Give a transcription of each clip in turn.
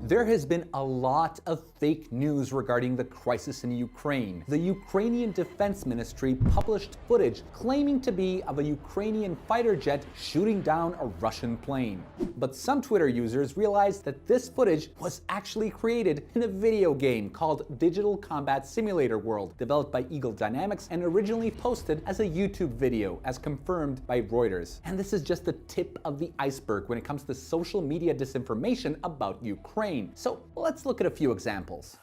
There has been a lot of fake news regarding the crisis in Ukraine. The Ukrainian Defense Ministry published footage claiming to be of a Ukrainian fighter jet shooting down a Russian plane. But some Twitter users realized that this footage was actually created in a video game called Digital Combat Simulator World, developed by Eagle Dynamics and originally posted as a YouTube video, as confirmed by Reuters. And this is just the tip of the iceberg when it comes to social media disinformation about Ukraine. So let's look at a few examples.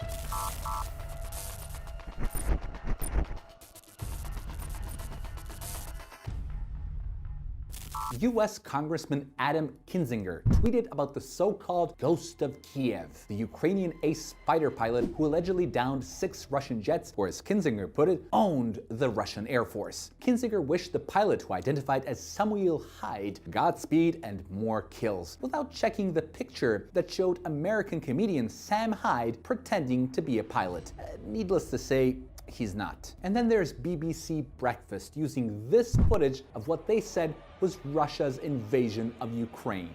U.S. Congressman Adam Kinzinger tweeted about the so-called Ghost of Kiev, the Ukrainian ace fighter pilot who allegedly downed 6 Russian jets, or as Kinzinger put it, owned the Russian Air Force. Kinzinger wished the pilot, who identified as Samuel Hyde, Godspeed and more kills, without checking the picture that showed American comedian Sam Hyde pretending to be a pilot. Needless to say, he's not. And then there's BBC Breakfast using this footage of what they said was Russia's invasion of Ukraine.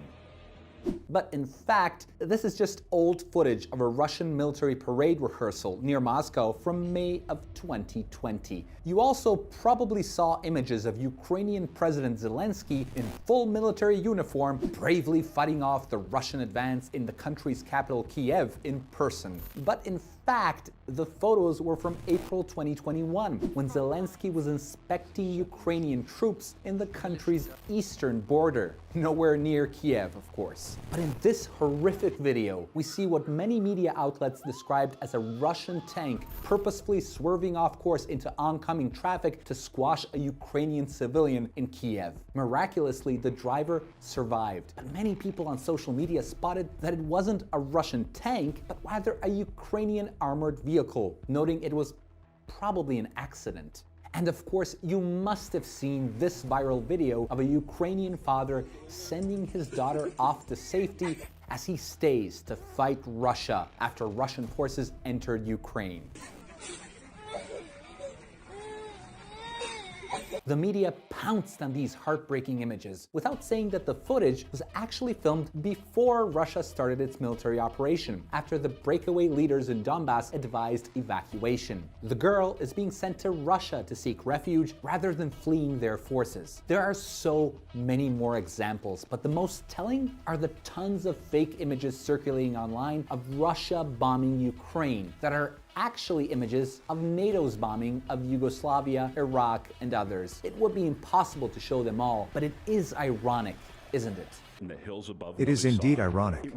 But in fact, this is just old footage of a Russian military parade rehearsal near Moscow from May of 2020. You also probably saw images of Ukrainian President Zelensky in full military uniform bravely fighting off the Russian advance in the country's capital Kiev in person. But in fact, the photos were from April 2021, when Zelensky was inspecting Ukrainian troops in the country's eastern border, nowhere near Kiev, of course. But in this horrific video, we see what many media outlets described as a Russian tank purposefully swerving off course into oncoming traffic to squash a Ukrainian civilian in Kiev. Miraculously, the driver survived. But many people on social media spotted that it wasn't a Russian tank, but rather a Ukrainian armored vehicle, noting it was probably an accident. And of course, you must have seen this viral video of a Ukrainian father sending his daughter off to safety as he stays to fight Russia after Russian forces entered Ukraine. The media pounced on these heartbreaking images without saying that the footage was actually filmed before Russia started its military operation, after the breakaway leaders in Donbass advised evacuation. The girl is being sent to Russia to seek refuge rather than fleeing their forces. There are so many more examples, but the most telling are the tons of fake images circulating online of Russia bombing Ukraine that are actually images of NATO's bombing of Yugoslavia, Iraq, and others. It would be impossible to show them all, but it is ironic, isn't it? It is indeed ironic.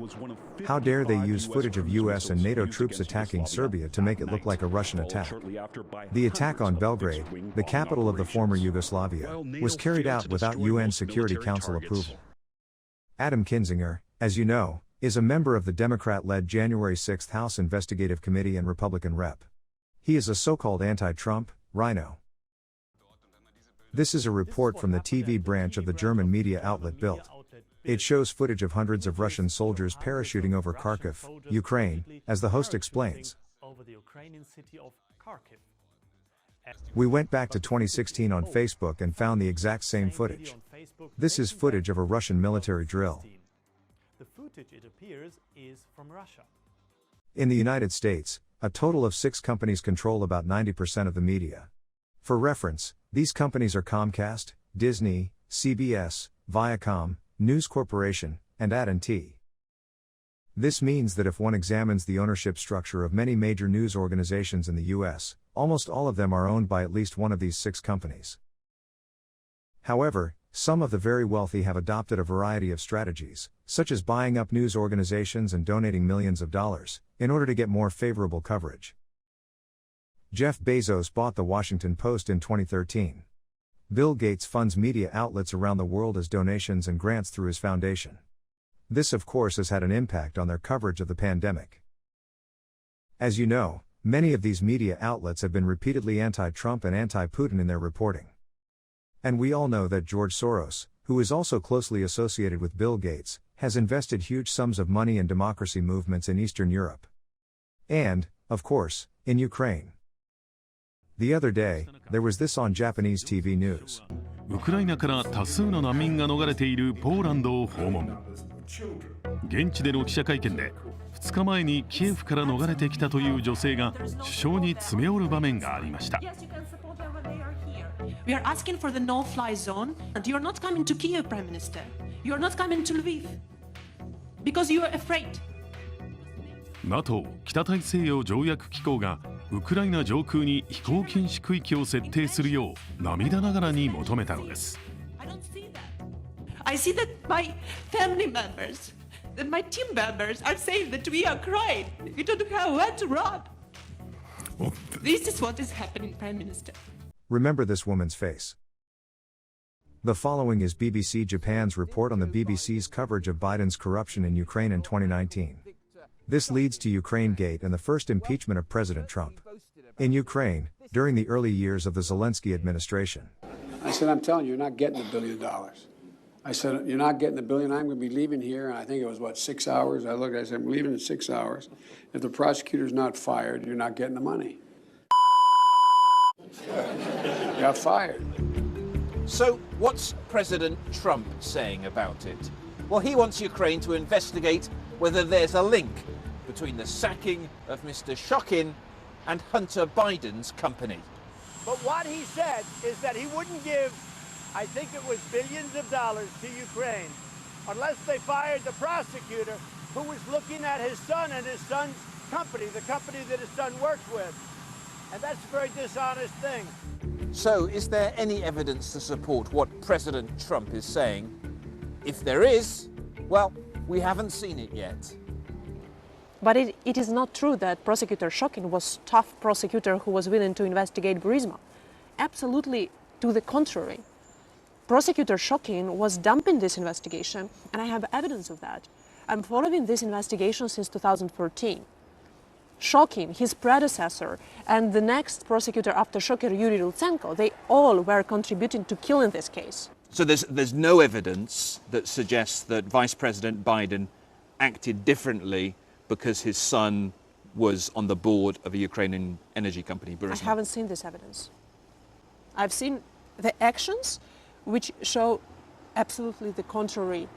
How dare they use footage of US and NATO troops attacking Serbia to make it look like a Russian attack? The attack on Belgrade, the capital of the former Yugoslavia, was carried out without UN Security Council approval. Adam Kinzinger, as you know, is a member of the Democrat-led January 6 House Investigative Committee and Republican Rep. He is a so-called anti-Trump rhino. This is a report from the TV branch of the German media outlet Bild. It shows footage of hundreds of Russian soldiers parachuting over Kharkiv, Ukraine, as the host explains. We went back to 2016 on Facebook and found the exact same footage. This is footage of a Russian military drill. The footage, it appears, is from Russia. In the United States, a total of 6 companies control about 90% of the media. For reference, these companies are Comcast, Disney, CBS, Viacom, News Corporation, and AT&T. This means that if one examines the ownership structure of many major news organizations in the US, almost all of them are owned by at least one of these 6 companies. However, some of the very wealthy have adopted a variety of strategies, such as buying up news organizations and donating millions of dollars, in order to get more favorable coverage. Jeff Bezos bought the Washington Post in 2013. Bill Gates funds media outlets around the world as donations and grants through his foundation. This of course has had an impact on their coverage of the pandemic. As you know, many of these media outlets have been repeatedly anti-Trump and anti-Putin in their reporting. And we all know that George Soros, who is also closely associated with Bill Gates, has invested huge sums of money in democracy movements in Eastern Europe. And, of course, in Ukraine. The other day, there was this on Japanese TV news. ウクライナから多数の難民が逃れているポーランドを訪問。現地での記者会見で2日前にキエフから逃れてきたという女性が首相に詰め寄る場面がありました。We are asking for the no-fly zone, and you are not coming to Kiev, Prime Minister. You are not coming to Lviv because you are afraid. NATO 北大西洋条約機構がウクライナ上空に飛行禁止区域を設定するよう涙ながらに求めたのです。I see that my family members, that my team members are saying that we are crying. We don't have where to run. This is what is happening, Prime Minister. Remember this woman's face. The following is BBC Japan's report on the BBC's coverage of Biden's corruption in Ukraine in 2019. This leads to Ukraine Gate and the first impeachment of President Trump. In Ukraine, during the early years of the Zelensky administration. I said, I'm telling you, you're not getting $1 billion. I said, you're not getting $1 billion. I'm going to be leaving here. And I think it was, 6 hours? I looked, I said, I'm leaving in 6 hours. If the prosecutor's not fired, you're not getting the money. Got fired. So, what's President Trump saying about it? Well, he wants Ukraine to investigate whether there's a link between the sacking of Mr. Shokin and Hunter Biden's company. But what he said is that he wouldn't give, I think it was billions of dollars to Ukraine unless they fired the prosecutor who was looking at his son and his son's company, the company that his son worked with. And that's a very dishonest thing. So, is there any evidence to support what President Trump is saying? If there is, well, we haven't seen it yet. But it is not true that Prosecutor Shokin was a tough prosecutor who was willing to investigate Burisma. Absolutely to the contrary. Prosecutor Shokin was dumping this investigation, and I have evidence of that. I'm following this investigation since 2013. Shokin, his predecessor, and the next prosecutor after Shokin, Yuri Lutsenko, they all were contributing to killing this case. So there's no evidence that suggests that Vice President Biden acted differently because his son was on the board of a Ukrainian energy company, Burisma? I haven't seen this evidence. I've seen the actions which show absolutely the contrary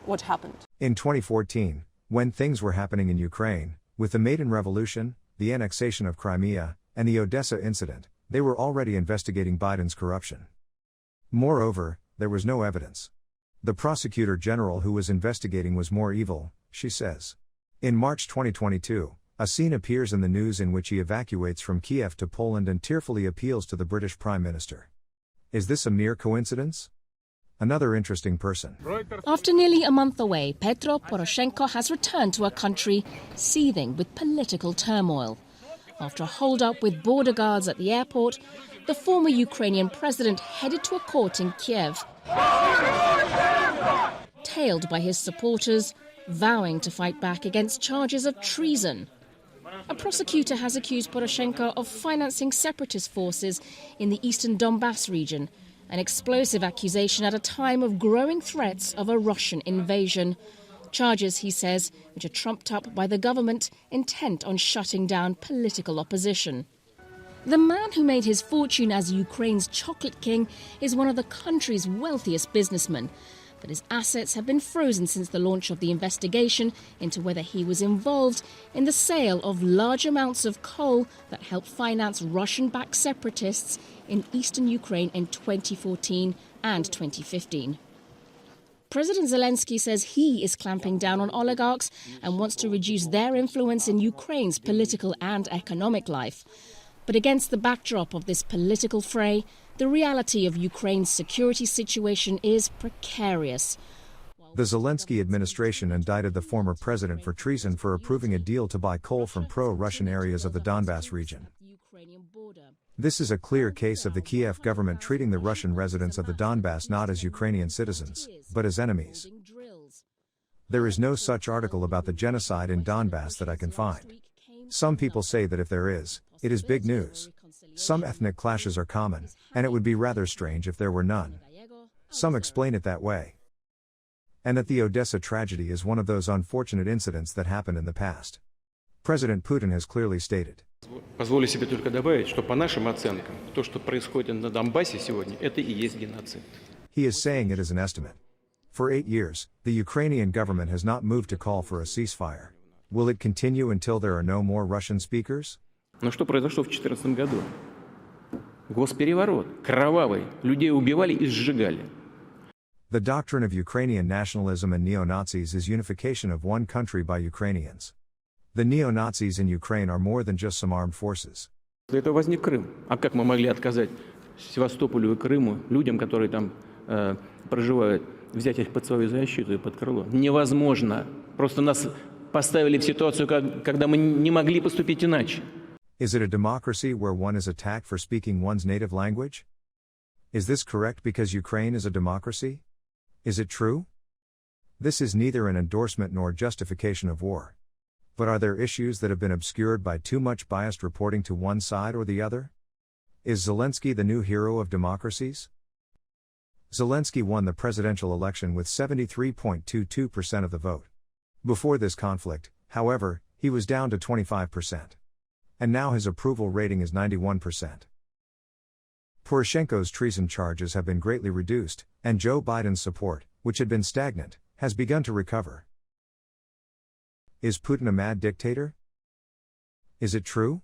what happened. In 2014, when things were happening in Ukraine, with the Maidan Revolution, the annexation of Crimea, and the Odessa incident, they were already investigating Biden's corruption. Moreover, there was no evidence. The prosecutor general who was investigating was more evil, she says. In March 2022, a scene appears in the news in which he evacuates from Kiev to Poland and tearfully appeals to the British Prime Minister. Is this a mere coincidence? Another interesting person. After nearly a month away, Petro Poroshenko has returned to a country seething with political turmoil. After a hold-up with border guards at the airport, the former Ukrainian president headed to a court in Kiev, tailed by his supporters, vowing to fight back against charges of treason. A prosecutor has accused Poroshenko of financing separatist forces in the eastern Donbass region, an explosive accusation at a time of growing threats of a Russian invasion. Charges, he says, which are trumped up by the government intent on shutting down political opposition. The man who made his fortune as Ukraine's chocolate king is one of the country's wealthiest businessmen, but his assets have been frozen since the launch of the investigation into whether he was involved in the sale of large amounts of coal that helped finance Russian-backed separatists in eastern Ukraine in 2014 and 2015. President Zelensky says he is clamping down on oligarchs and wants to reduce their influence in Ukraine's political and economic life. But against the backdrop of this political fray, the reality of Ukraine's security situation is precarious. The Zelensky administration indicted the former president for treason for approving a deal to buy coal from pro-Russian areas of the Donbass region. This is a clear case of the Kiev government treating the Russian residents of the Donbass not as Ukrainian citizens, but as enemies. There is no such article about the genocide in Donbass that I can find. Some people say that if there is, it is big news. Some ethnic clashes are common, and it would be rather strange if there were none. Some explain it that way. And that the Odessa tragedy is one of those unfortunate incidents that happened in the past. President Putin has clearly stated. Позволю себе только добавить, что по нашим оценкам, то, что происходит на Донбассе сегодня, это и есть геноцид. He is saying it as an estimate. For 8 years, the Ukrainian government has not moved to call for a ceasefire. Will it continue until there are no more Russian speakers? Но что произошло в 2014 году? Госпереворот, кровавый, людей убивали и сжигали. The doctrine of Ukrainian nationalism and neo-Nazis is unification of one country by Ukrainians. The neo-Nazis in Ukraine are more than just some armed forces. Для этого возник Крым. А как мы могли отказать Севастополю и Крыму, людям, которые там проживают, взять их под свою защиту и под крыло? Невозможно. Просто нас поставили в ситуацию, когда мы не могли поступить иначе. Is it a democracy where one is attacked for speaking one's native language? Is this correct because Ukraine is a democracy? Is it true? This is neither an endorsement nor justification of war. But are there issues that have been obscured by too much biased reporting to one side or the other? Is Zelensky the new hero of democracies? Zelensky won the presidential election with 73.22% of the vote. Before this conflict, however, he was down to 25%. And now his approval rating is 91%. Poroshenko's treason charges have been greatly reduced, and Joe Biden's support, which had been stagnant, has begun to recover. Is Putin a mad dictator? Is it true?